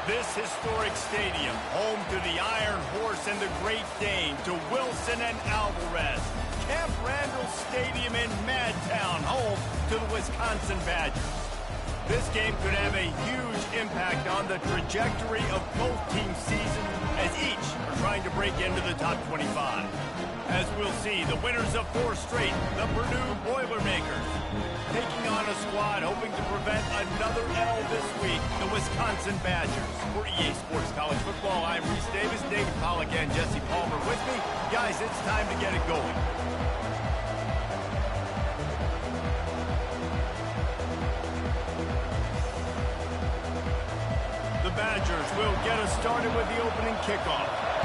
This historic stadium, home to the Iron Horse and the Great Dane, to Wilson and Alvarez. Camp Randall Stadium in Madtown, home to the Wisconsin Badgers. This game could have a huge impact on the trajectory of both teams' seasons as each are trying to break into the top 25. As we'll see, the winners of 4 straight, the Purdue Boilermakers, taking on a squad hoping to prevent another L this week, the Wisconsin Badgers. For EA Sports College Football, I'm Reese Davis, David Pollack, and Jesse Palmer with me. Guys, it's time to get it going. The Badgers will get us started with the opening kickoff.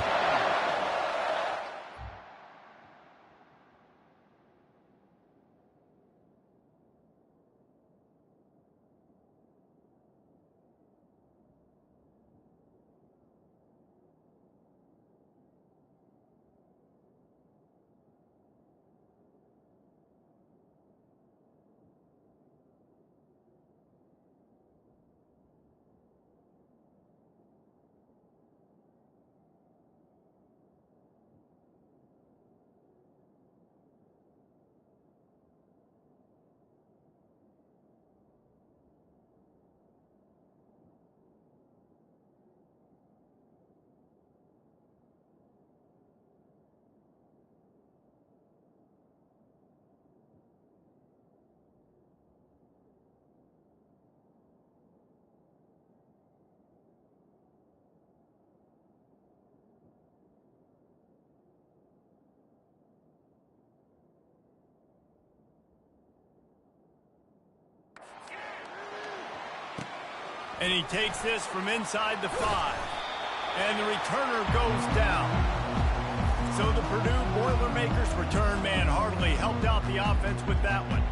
And he takes this from inside the 5. And the returner goes down. So the Purdue Boilermakers return man hardly helped out the offense with that one.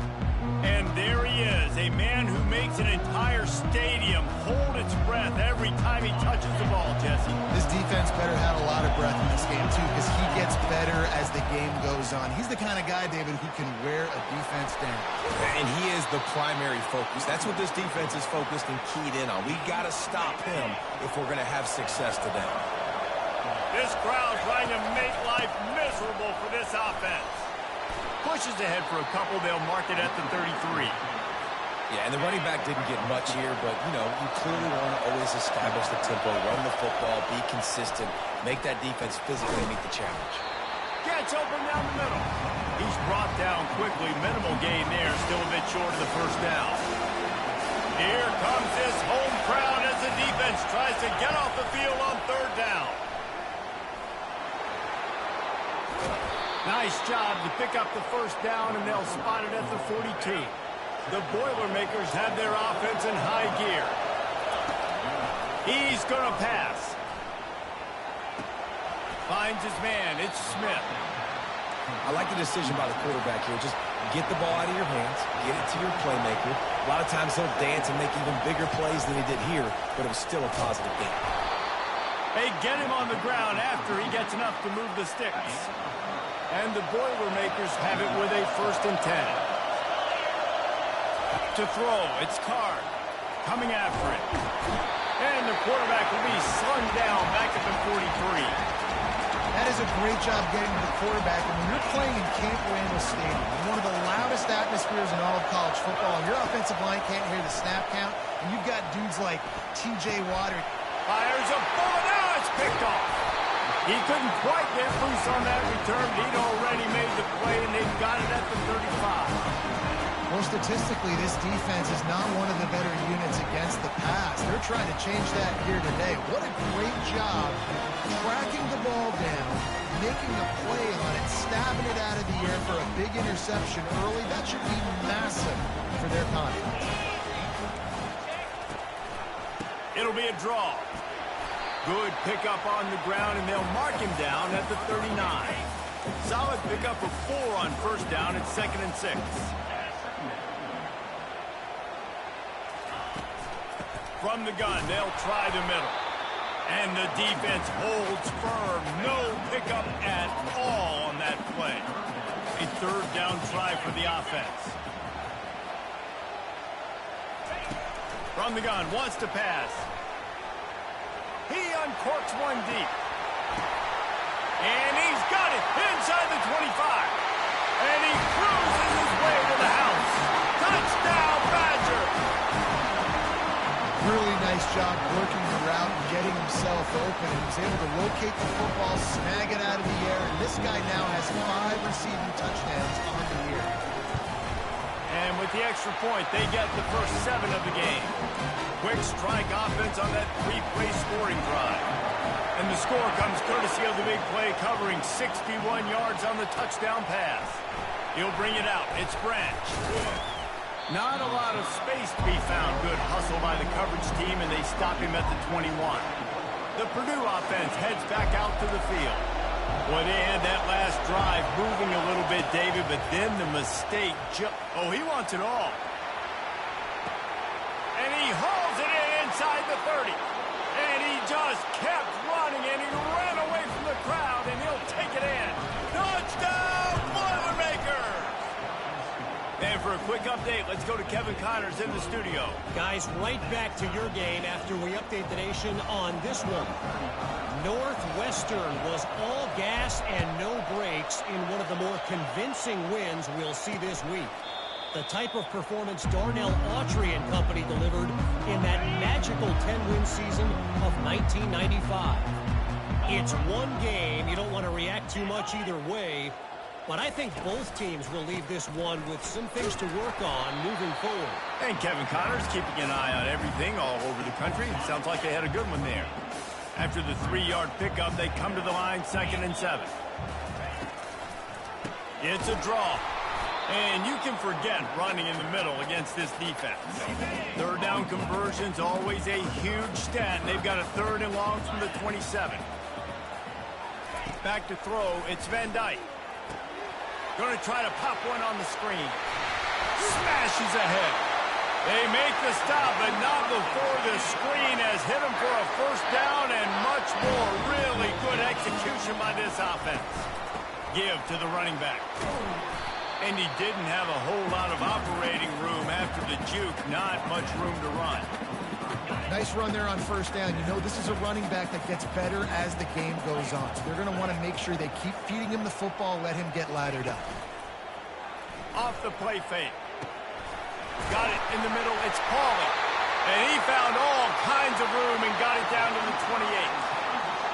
And there he is, a man who makes an entire stadium hold its breath every time he touches the ball, Jesse. This defense better have a lot of breath in this game, too, because he gets better as the game goes on. He's the kind of guy, David, who can wear a defense down. And he is the primary focus. That's what this defense is focused and keyed in on. We got to stop him if we're going to have success today. This crowd trying to make life miserable for this offense. Pushes ahead for a couple. They'll mark it at the 33. Yeah, and the running back didn't get much here, but, you know, you clearly want to always establish the tempo, run the football, be consistent, make that defense physically meet the challenge. Gets open down the middle. He's brought down quickly. Minimal gain there. Still a bit short of the first down. Here comes this home crowd as the defense tries to get off the field on 3rd down. Nice job to pick up the first down, and they'll spot it at the 42. The Boilermakers have their offense in high gear. He's going to pass. Finds his man. It's Smith. I like the decision by the quarterback here. Just get the ball out of your hands, get it to your playmaker. A lot of times he'll dance and make even bigger plays than he did here, but it was still a positive game. They get him on the ground after he gets enough to move the sticks. And the Boilermakers have it with a 1st and 10. To throw, it's Card. Coming after it. And the quarterback will be slung down back at the 43. That is a great job getting to the quarterback. And when you're playing in Camp Randall Stadium, one of the loudest atmospheres in all of college football, and your offensive line can't hear the snap count, and you've got dudes like T.J. Watt. Fires a bullet. Now it's picked off. He couldn't quite get loose on that return. He'd already made the play, and they've got it at the 35. Well, statistically, this defense is not one of the better units against the pass. They're trying to change that here today. What a great job tracking the ball down, making a play on it, stabbing it out of the air for a big interception early. That should be massive for their confidence. It'll be a draw. Good pickup on the ground, and they'll mark him down at the 39. Solid pickup of 4 on 1st down. It's 2nd and 6. From the gun, they'll try the middle. And the defense holds firm. No pickup at all on that play. A 3rd down try for the offense. From the gun, wants to pass. corks one deep. And he's got it inside the 25. And he cruises his way to the house. Touchdown, Badger! Really nice job working the route and getting himself open. He was able to locate the football, snag it out of the air, and this guy now has 5 receiving touchdowns on the year. And with the extra point, they get the first 7 of the game. Quick strike offense on that 3-play scoring drive. And the score comes courtesy of the big play, covering 61 yards on the touchdown pass. He'll bring it out. It's Branch. Not a lot of space to be found. Good hustle by the coverage team, and they stop him at the 21. The Purdue offense heads back out to the field. Well, they had that last drive moving a little bit, David, but then the mistake. Oh, he wants it all. And he hauls it in inside the 30. And he just kept running, and he ran away from the crowd, and he'll take it in. Touchdown, Boilermakers! And for a quick update, let's go to Kevin Connors in the studio. Guys, right back to your game after we update the nation on this one. Northwestern was all gas and no brakes in one of the more convincing wins we'll see this week. The type of performance Darnell Autry and company delivered in that magical 10-win season of 1995. It's one game. You don't want to react too much either way. But I think both teams will leave this one with some things to work on moving forward. And Kevin Connors keeping an eye on everything all over the country. Sounds like they had a good one there. After the 3-yard pickup, they come to the line, 2nd and 7. It's a draw. And you can forget running in the middle against this defense. 3rd down conversion's always a huge stat, and they've got a 3rd and long from the 27. Back to throw, it's Van Dyke. Going to try to pop one on the screen. Smashes ahead. They make the stop, but not before the screen has hit him for a 1st down and much more. Really good execution by this offense. Give to the running back. And he didn't have a whole lot of operating room after the juke. Not much room to run. Nice run there on 1st down. You know, this is a running back that gets better as the game goes on. So they're going to want to make sure they keep feeding him the football, let him get laddered up. Off the play fake. Got it in the middle. It's Pauly. And he found all kinds of room and got it down to the 28.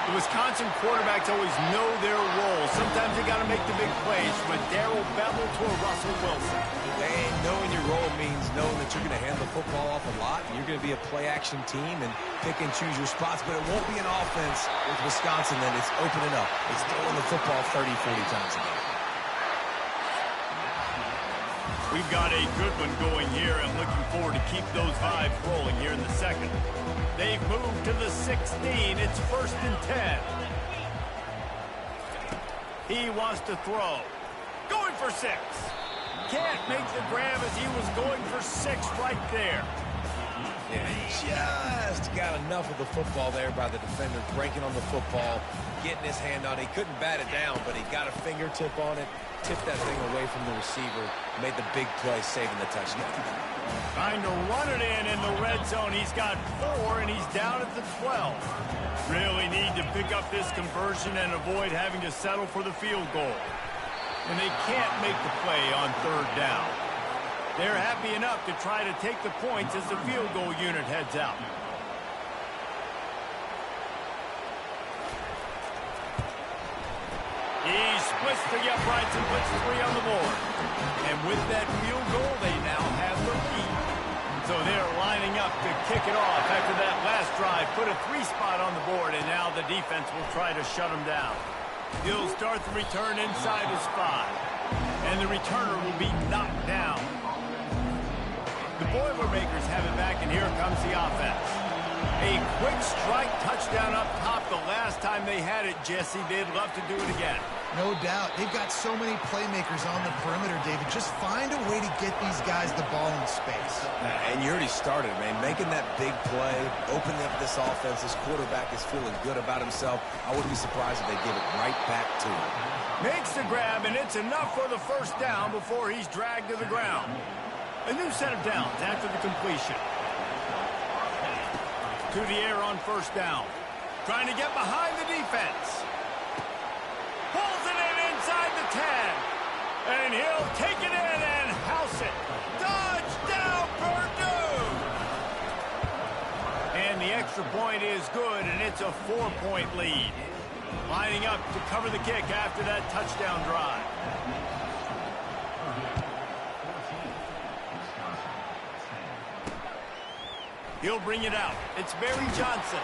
The Wisconsin quarterbacks always know their role. Sometimes they got to make the big plays, from a Darrell Bevel to a Russell Wilson. And knowing your role means knowing that you're going to hand the football off a lot, and you're going to be a play-action team and pick and choose your spots, but it won't be an offense with Wisconsin that is opening up. It's throwing the football 30, 40 times a game. We've got a good one going here, and looking forward to keep those vibes rolling here in the 2nd. They've moved to the 16. It's 1st and 10. He wants to throw. Going for 6. Can't make the grab as he was going for 6 right there. Yeah, just got enough of the football there by the defender, breaking on the football, getting his hand on it. He couldn't bat it down, but he got a fingertip on it, tipped that thing away from the receiver, made the big play, saving the touchdown. Trying to run it in the red zone. He's got 4, and he's down at the 12. Really need to pick up this conversion and avoid having to settle for the field goal. And they can't make the play on 3rd down. They're happy enough to try to take the points as the field goal unit heads out. He splits the uprights and puts 3 on the board. And with that field goal, they now have the lead. So they're lining up to kick it off after that last drive. Put a 3 spot on the board, and now the defense will try to shut them down. He'll start the return inside his 5. And the returner will be knocked down. The Boilermakers have it back, and here comes the offense. A quick strike touchdown up top the last time they had it, Jesse. They'd love to do it again. No doubt. They've got so many playmakers on the perimeter, David. Just find a way to get these guys the ball in space. And you already started, man. Making that big play, opening up this offense. This quarterback is feeling good about himself. I wouldn't be surprised if they give it right back to him. Makes the grab, and it's enough for the 1st down before he's dragged to the ground. A new set of downs after the completion. To the air on 1st down. Trying to get behind the defense. Pulls it in inside the 10. And he'll take it in and house it. Touchdown, Purdue! And the extra point is good, and it's a 4-point lead. Lining up to cover the kick after that touchdown drive. He'll bring it out. It's Barry Johnson.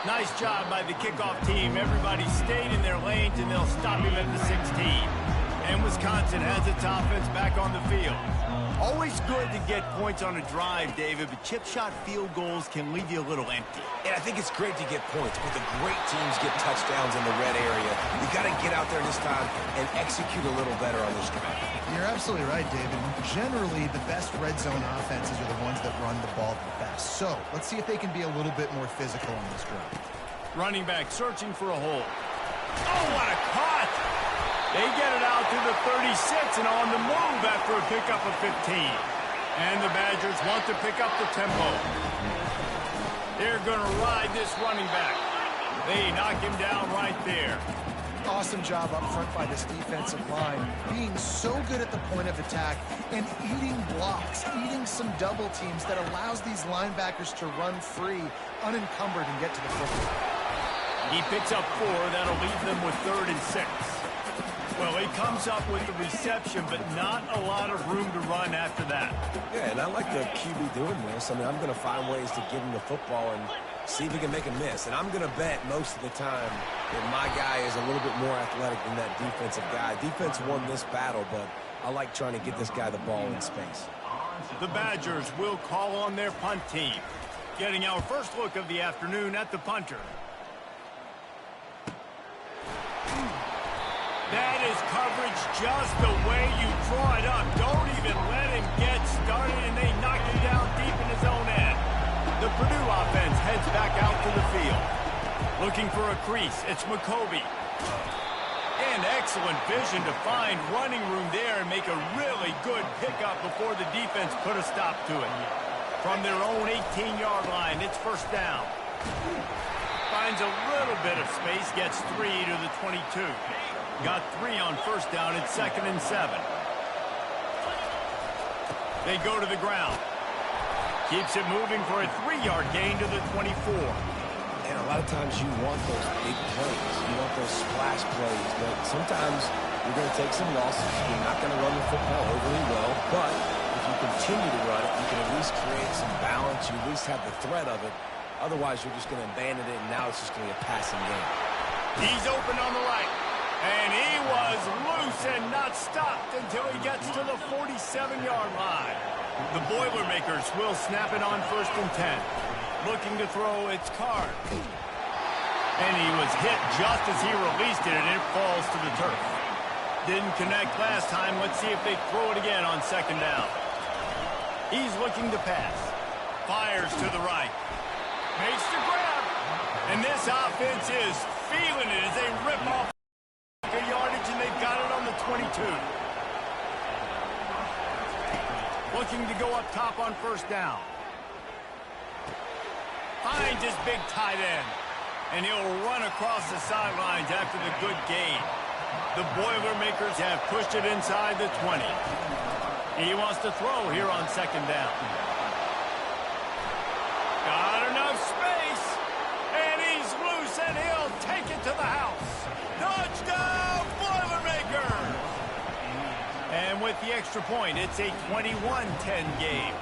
Nice job by the kickoff team. Everybody stayed in their lanes, and they'll stop him at the 16. And Wisconsin has its offense back on the field. Always good to get points on a drive, David, but chip shot field goals can leave you a little empty. And I think it's great to get points, but the great teams get touchdowns in the red area. You got to get out there this time and execute a little better on this drive. You're absolutely right, David. Generally, the best red zone offenses are the ones that run the ball the best. So let's see if they can be a little bit more physical on this drive. Running back searching for a hole. Oh, what a cut! They get it out to the 36 and on the move after a pickup of 15. And the Badgers want to pick up the tempo. They're going to ride this running back. They knock him down right there. Awesome job up front by this defensive line, being so good at the point of attack and eating blocks, eating some double teams that allows these linebackers to run free, unencumbered, and get to the football. He picks up 4. That'll leave them with 3rd and 6. Well, he comes up with the reception, but not a lot of room to run after that. Yeah, and I like the QB doing this. I mean, I'm going to find ways to give him the football and see if he can make a miss. And I'm going to bet most of the time that my guy is a little bit more athletic than that defensive guy. Defense won this battle, but I like trying to get this guy the ball in space. The Badgers will call on their punt team. Getting our first look of the afternoon at the punter. That is coverage just the way you draw it up. Don't even let him get started, and they knock him down deep in his own end. The Purdue offense heads back out to the field. Looking for a crease, it's McCovey. And excellent vision to find running room there and make a really good pickup before the defense put a stop to it. From their own 18-yard line, it's first down. Finds a little bit of space, gets 3 to the 22. Got 3 on first down. It's 2nd and 7. They go to the ground. Keeps it moving for a 3-yard gain to the 24. And a lot of times you want those big plays. You want those splash plays. But sometimes you're going to take some losses. You're not going to run the football overly well. But if you continue to run it, you can at least create some balance. You at least have the threat of it. Otherwise, you're just going to abandon it, and now it's just going to be a passing game. He's open on the right. And he was loose and not stopped until he gets to the 47-yard line. The Boilermakers will snap it on 1st and 10. Looking to throw, it's Card. And he was hit just as he released it, and it falls to the turf. Didn't connect last time. Let's see if they throw it again on 2nd down. He's looking to pass. Fires to the right. Makes the grab. And this offense is feeling it as they rip off yardage, and they've got it on the 22. Looking to go up top on 1st down. Finds his big tight end. And he'll run across the sidelines after the good gain. The Boilermakers have pushed it inside the 20. He wants to throw here on 2nd down. Got enough space. And he's loose, and he'll take it to the house. Touchdown, Boilermakers! And with the extra point, it's a 21-10 game.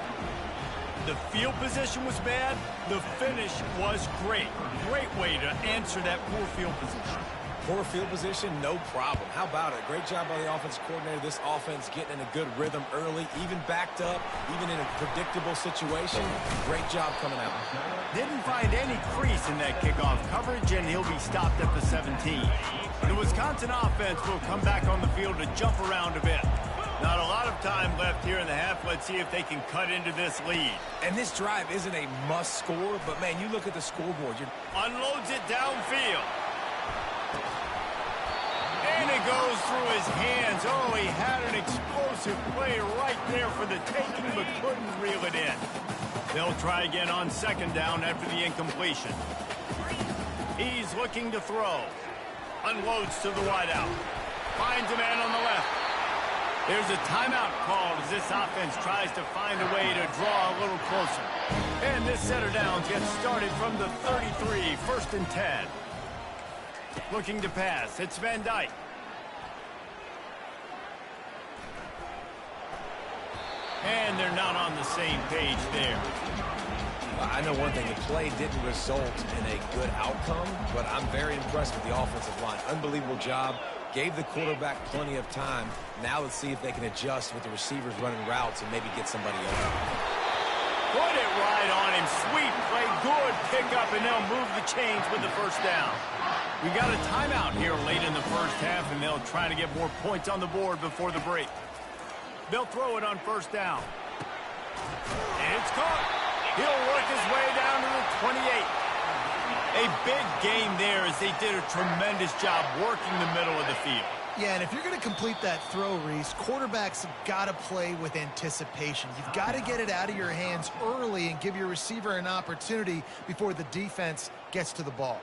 The field position was bad. The finish was great. Great way to answer that poor field position. Poor field position, no problem. How about it? Great job by the offensive coordinator. This offense getting in a good rhythm early, even backed up, even in a predictable situation. Great job coming out. Didn't find any crease in that kickoff coverage, and he'll be stopped at the 17. The Wisconsin offense will come back on the field to jump around a bit. Not a lot of time left here in the half. Let's see if they can cut into this lead. And this drive isn't a must score, but, man, you look at the scoreboard. Unloads it downfield. And it goes through his hands. Oh, he had an explosive play right there for the taking, but couldn't reel it in. They'll try again on 2nd down after the incompletion. He's looking to throw. Unloads to the wideout. Finds a man on the left. There's a timeout called as this offense tries to find a way to draw a little closer. And this set of downs gets started from the 33, 1st and 10. Looking to pass. It's Van Dyke. And they're not on the same page there. I know one thing, the play didn't result in a good outcome, but I'm very impressed with the offensive line. Unbelievable job. Gave the quarterback plenty of time. Now let's see if they can adjust with the receivers running routes and maybe get somebody open. Put it right on him. Sweet play. Good pickup, and they'll move the chains with the first down. We got a timeout here late in the first half, and they'll try to get more points on the board before the break. They'll throw it on first down. It's caught. He'll work his way down to the 28. A big game there as they did a tremendous job working the middle of the field. Yeah, and if you're going to complete that throw, Reese, quarterbacks have got to play with anticipation. You've got to get it out of your hands early and give your receiver an opportunity before the defense gets to the ball.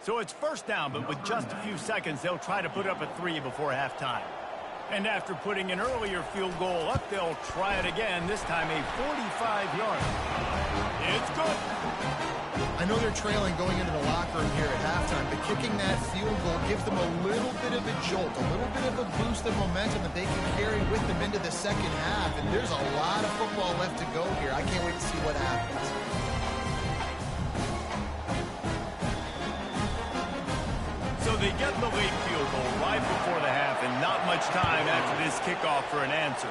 So it's first down, but with just a few seconds, they'll try to put up a 3 before halftime. And after putting an earlier field goal up, they'll try it again, this time a 45-yard. It's good. I know they're trailing going into the locker room here at halftime, but kicking that field goal gives them a little bit of a jolt, a little bit of a boost of momentum that they can carry with them into the second half. And there's a lot of football left to go here. I can't wait to see what happens. So they get the late field goal right before the half, and not much time after this kickoff for an answer.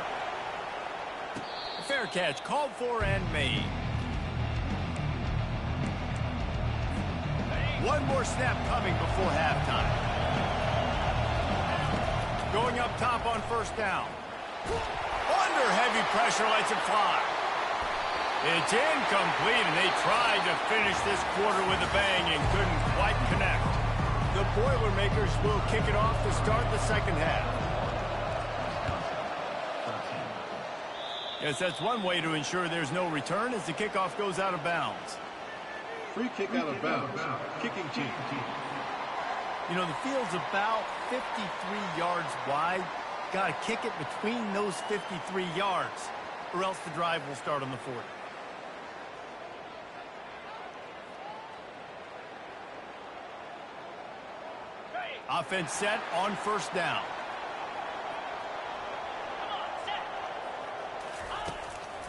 A fair catch called for and made. One more snap coming before halftime. Going up top on first down. Under heavy pressure, lets it fly. It's incomplete, and they tried to finish this quarter with a bang and couldn't quite connect. The Boilermakers will kick it off to start the second half. Yes, that's one way to ensure there's no return as the kickoff goes out of bounds. Free kick out of bounds. Kicking team. You know, the field's about 53 yards wide. Got to kick it between those 53 yards, or else the drive will start on the 40. Offense set on first down.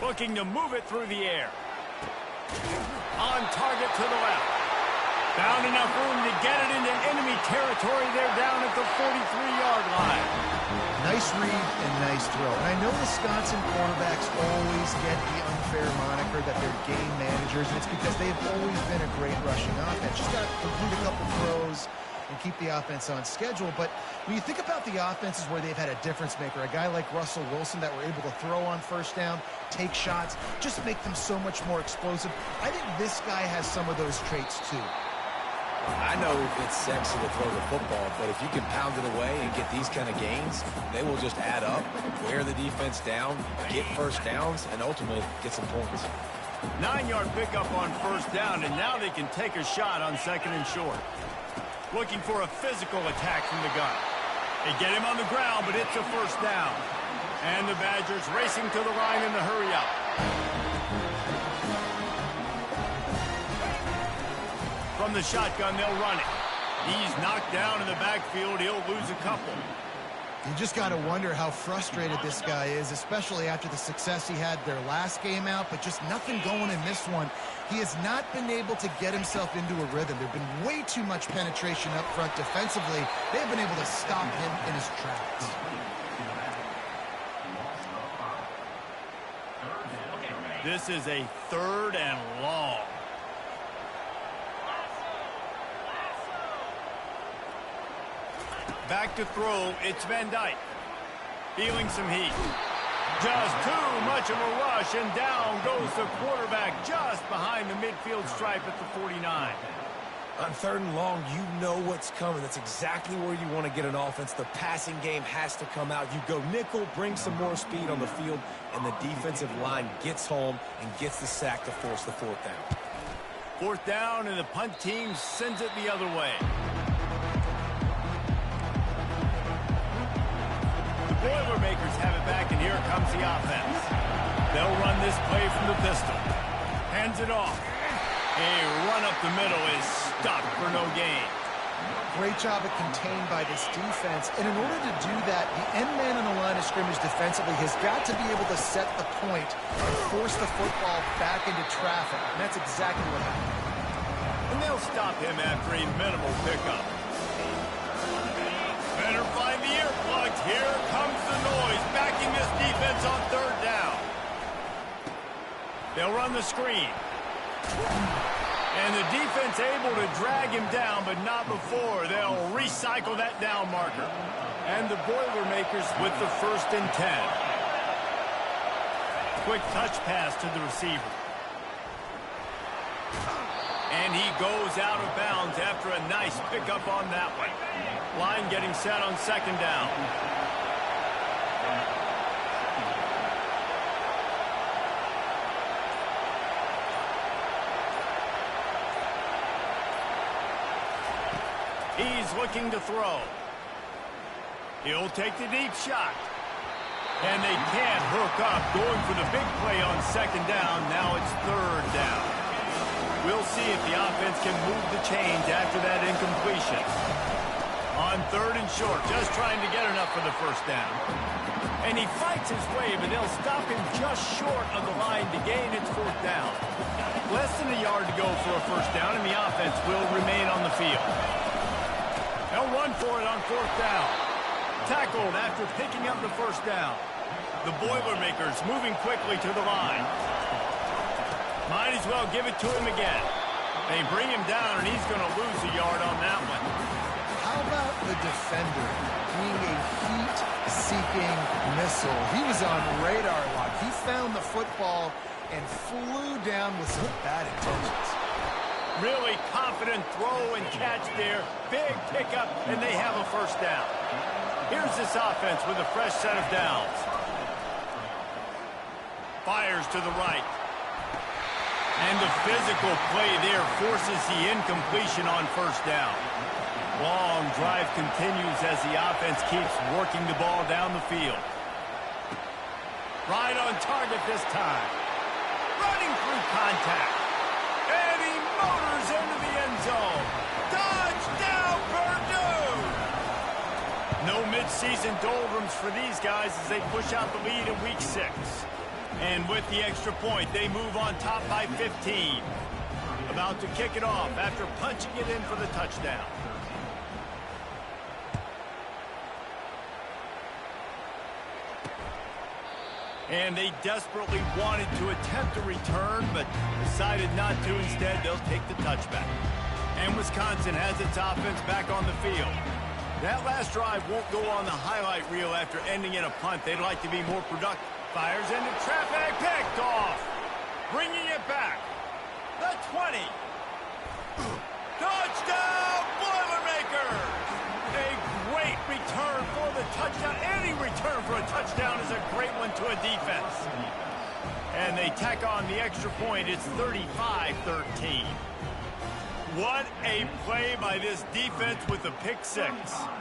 Looking to move it through the air. On target to the left. Found enough room to get it into enemy territory. They're down at the 43-yard line. Nice read and nice throw. And I know Wisconsin quarterbacks always get the unfair moniker that they're game managers, and it's because they've always been a great rushing offense. Just got to complete a couple throws and keep the offense on schedule. But when you think about the offenses where they've had a difference maker, a guy like Russell Wilson that were able to throw on first down, take shots, just make them so much more explosive. I think this guy has some of those traits too. I know it's sexy to throw the football, but if you can pound it away and get these kind of gains, they will just add up, wear the defense down, get first downs, and ultimately get some points. 9-yard pickup on first down, and now they can take a shot on second and short. Looking for a physical attack from the gun. They get him on the ground, but it's a first down. And the Badgers racing to the line in the hurry up. From the shotgun, they'll run it. He's knocked down in the backfield. He'll lose a couple. You just got to wonder how frustrated this guy is, especially after the success he had their last game out, but just nothing going in this one. He has not been able to get himself into a rhythm. There's been way too much penetration up front defensively. They've been able to stop him in his tracks. This is a 3rd and long. Back to throw, it's Van Dyke. Feeling some heat. Just too much of a rush, and down goes the quarterback just behind the midfield stripe at the 49. On 3rd and long, you know what's coming. That's exactly where you want to get an offense. The passing game has to come out. You go nickel, bring some more speed on the field, and the defensive line gets home and gets the sack to force the 4th down. 4th down, and the punt team sends it the other way. The Boilermakers have it back, and here comes the offense. They'll run this play from the pistol. Hands it off. A run up the middle is stopped for no gain. Great job of contained by this defense. And in order to do that, the end man on the line of scrimmage defensively has got to be able to set the point and force the football back into traffic. And that's exactly what happened. And they'll stop him after a minimal pickup. Better find the earplugs. Here comes the noise, backing this defense on 3rd down. They'll run the screen. And the defense able to drag him down, but not before. They'll recycle that down marker. And the Boilermakers with the 1st and 10. Quick touch pass to the receiver. And he goes out of bounds after a nice pickup on that one. Line getting set on 2nd down. He's looking to throw. He'll take the deep shot. And they can't hook up, going for the big play on 2nd down. Now it's 3rd down. We'll see if the offense can move the chains after that incompletion. On 3rd and short, just trying to get enough for the 1st down. And he fights his way, but they'll stop him just short of the line to gain its 4th down. Less than a yard to go for a 1st down, and the offense will remain on the field. They'll run for it on 4th down. Tackled after picking up the 1st down. The Boilermakers moving quickly to the line. Might as well give it to him again. They bring him down, and he's going to lose a yard on that one. How about the defender being a heat-seeking missile? He was on radar lock. He found the football and flew down with some bad intentions. Really confident throw and catch there. Big pickup, and they have a 1st down. Here's this offense with a fresh set of downs. Fires to the right. And the physical play there forces the incompletion on 1st down. Long drive continues as the offense keeps working the ball down the field. Right on target this time. Running through contact. And he motors into the end zone. Touchdown, Purdue! No midseason doldrums for these guys as they push out the lead in week 6. And with the extra point, they move on top by 15. About to kick it off after punching it in for the touchdown. And they desperately wanted to attempt a return, but decided not to. Instead, they'll take the touchback. And Wisconsin has its offense back on the field. That last drive won't go on the highlight reel after ending in a punt. They'd like to be more productive. Fires into traffic, picked off. Bringing it back. The 20. Touchdown, Boilermakers! A great return for the touchdown. Any return for a touchdown is a great one to a defense. And they tack on the extra point. It's 35-13. What a play by this defense with the pick 6.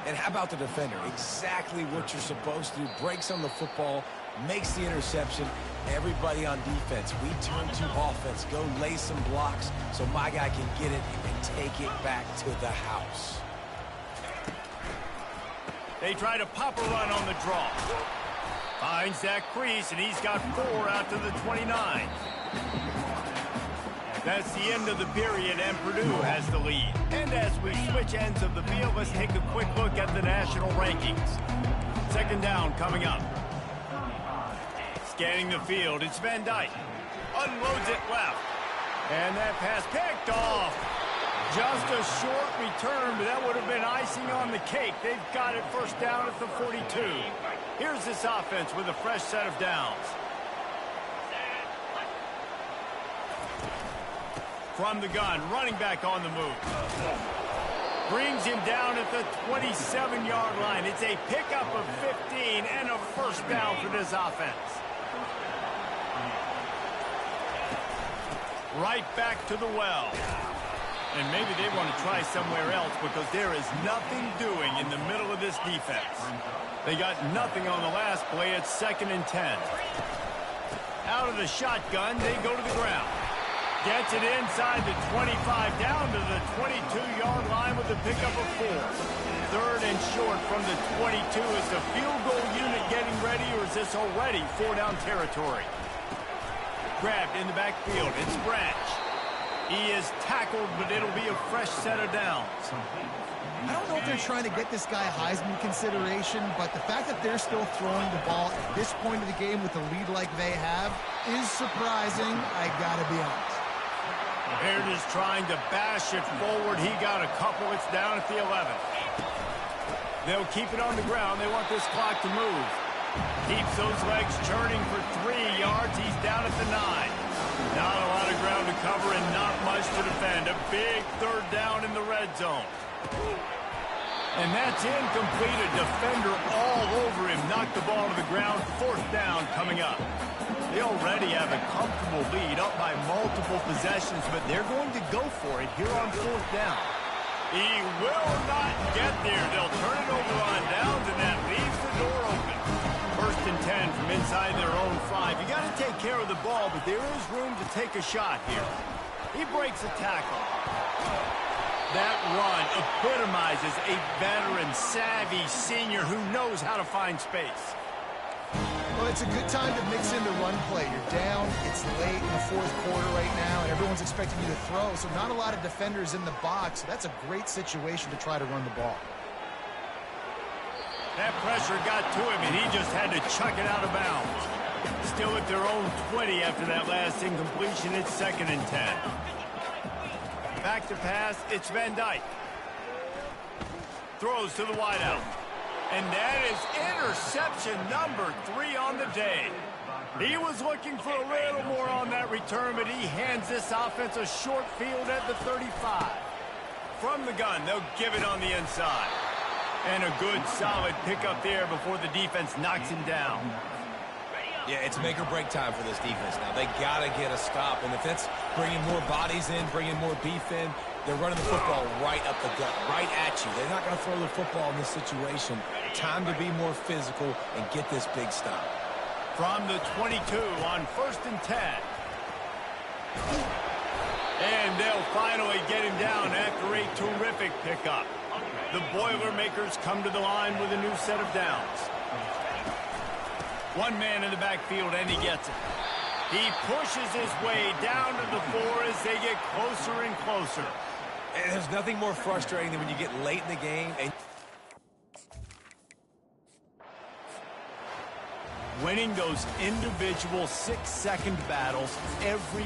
And how about the defender? Exactly what you're supposed to do. Breaks on the football, makes the interception. Everybody on defense, we turn to offense. Go lay some blocks so my guy can get it and take it back to the house. They try to pop a run on the draw. Finds that crease, and he's got 4 out to the 29. That's the end of the period, and Purdue has the lead. And as we switch ends of the field, let's take a quick look at the national rankings. 2nd down coming up. Scanning the field, it's Van Dyke. Unloads it left. And that pass picked off. Just a short return, but that would have been icing on the cake. They've got it 1st down at the 42. Here's this offense with a fresh set of downs. From the gun, running back on the move. Brings him down at the 27-yard line. It's a pickup of 15 and a first down for this offense. Right back to the well. And maybe they want to try somewhere else because there is nothing doing in the middle of this defense. They got nothing on the last play. It's 2nd and 10. Out of the shotgun, they go to the ground. Gets it inside the 25, down to the 22-yard line with a pickup of 4. 3rd and short from the 22. Is the field goal unit getting ready, or is this already 4-down territory? Grabbed in the backfield. It's Branch. He is tackled, but it'll be a fresh set of downs. I don't know if they're trying to get this guy Heisman consideration, but the fact that they're still throwing the ball at this point of the game with a lead like they have is surprising, I gotta be honest. Baird is trying to bash it forward. He got a couple. It's down at the 11. They'll keep it on the ground. They want this clock to move. Keeps those legs churning for 3 yards. He's down at the 9. Not a lot of ground to cover and not much to defend. A big 3rd down in the red zone. And that's incomplete. A defender all over him. Knocked the ball to the ground. 4th down coming up. They already have a comfortable lead, up by multiple possessions, but they're going to go for it here on 4th down. He will not get there. They'll turn it over on downs, and that leaves the door open. 1st and 10 from inside their own 5. You got to take care of the ball, but there is room to take a shot here. He breaks a tackle. That run epitomizes a veteran, savvy senior who knows how to find space. Well, it's a good time to mix in the run play. You're down, it's late in the 4th quarter right now, and everyone's expecting you to throw, so not a lot of defenders in the box. So that's a great situation to try to run the ball. That pressure got to him, and he just had to chuck it out of bounds. Still at their own 20 after that last incompletion. It's 2nd and 10. Back to pass, it's Van Dyke. Throws to the wideout. And that is interception number 3 on the day. He was looking for a little more on that return, but he hands this offense a short field at the 35. From the gun, they'll give it on the inside. And a good, solid pickup there before the defense knocks him down. Yeah, it's make or break time for this defense now. They got to get a stop. And if it's bringing more bodies in, bringing more beef in, they're running the football right up the gut, right at you. They're not going to throw the football in this situation. Time to be more physical and get this big stop. From the 22 on 1st and 10. And they'll finally get him down after a terrific pickup. The Boilermakers come to the line with a new set of downs. One man in the backfield, and he gets it. He pushes his way down to the 4 as they get closer and closer. And there's nothing more frustrating than when you get late in the game and winning those individual 6-second battles every